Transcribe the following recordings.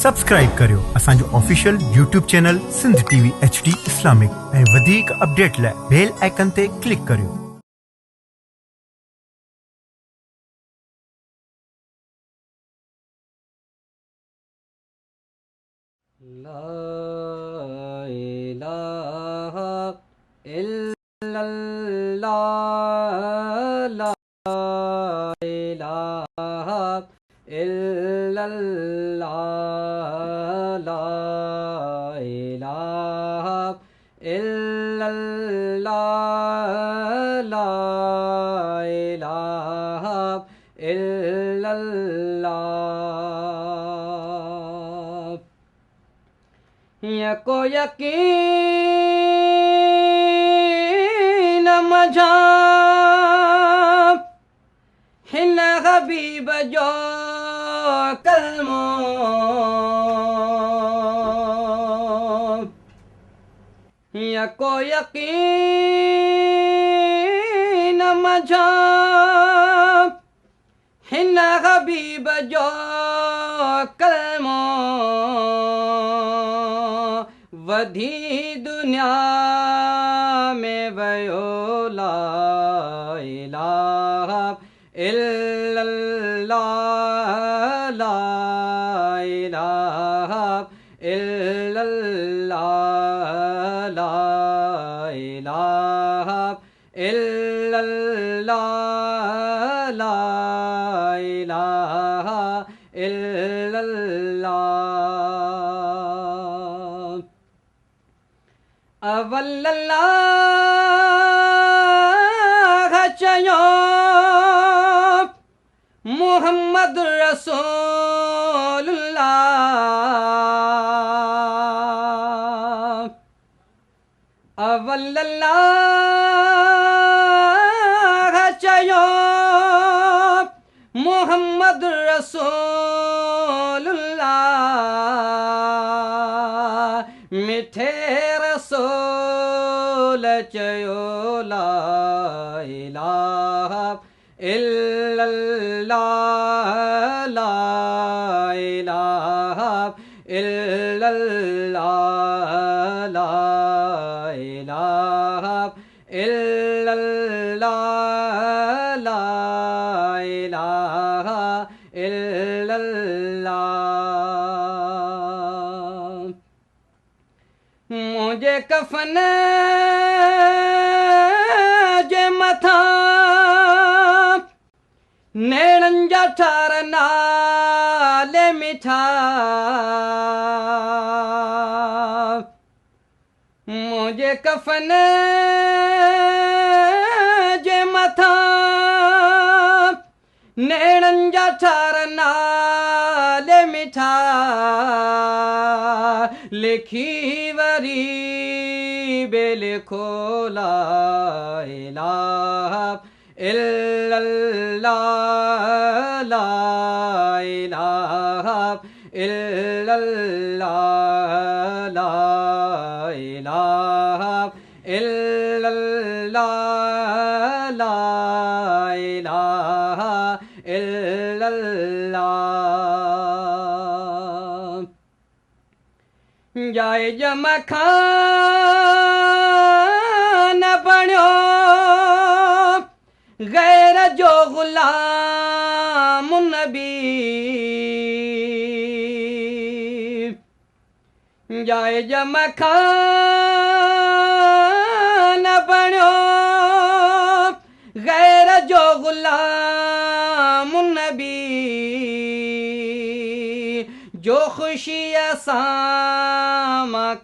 Subscribe करियो असांजो official YouTube channel Sindh TV HD Islamic ऐं वधीक अपडेट लाइ बेल आइकन ते क्लिक करियो। ला इलाहा इल्लल्लाह ला इलाहा इल्लल्लाह ला इलाहा इल्लल्लाह ला इलाहा इल्लल्लाह। यको यकीन मझा हिन हबीब जो कलमो यको यकीन मझा हिन हबीब जो कलमो वधी दुनिया में वयो ला इलाहा इल्लल्लाह ला इलाहा इल्लल्लाह ला इलाहा इल्लल्लाह ला इलाहा इल्लल्लाह। अवल्लाह चयो मुहम्मद रसूलुल्लाह। अवल्लाह चयो मुहम्मद रसूलुल्लाह। मिठे रसूल चयो ला इलाहा इल्लल्लाह ला इलाहा इल्लल्लाह ला इलाहा इल्लल्लाह ला इलाहा इल्लल्लाह। मुझे कफन जे मथा नेड़न जा ठार नाले मिठा मुझे कफन जे मथा नेड़न जा ठार नाले मिठा लिखी वरी बेल खोला इलाहा इल्लल्लाह ला इलाहा इल्लल्लाह ला इलाहा इल्लल्लाह ला इलाहा इल्लल्लाह। जाए जमा खान बण्यो गैर जो गुलाम नबी जाए जमा खान बण्यो गैर जो गुलाम नबी जो खुशी असां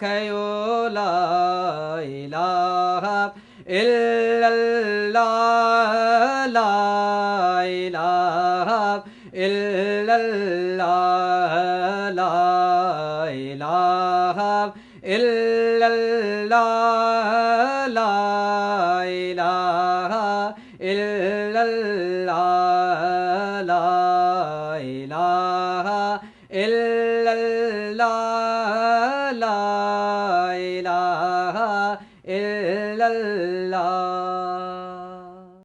खयो ला इलाहा इल्लल्लाह ला इलाहा इल्लल्लाह ला इलाहा इल्लल्लाह ला इलाहा इल्लल्लाह ला इलाहा इल्लल्लाह ला इलाहा